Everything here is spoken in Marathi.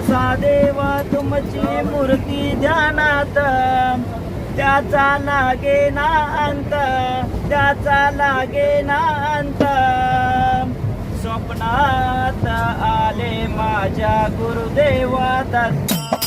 असा देवा तुमची मूर्ती ध्यानात, त्याचा लागे ना अंत, त्याचा लागे ना अंत. स्वप्नात आले माझ्या गुरुदेवा दत्ता.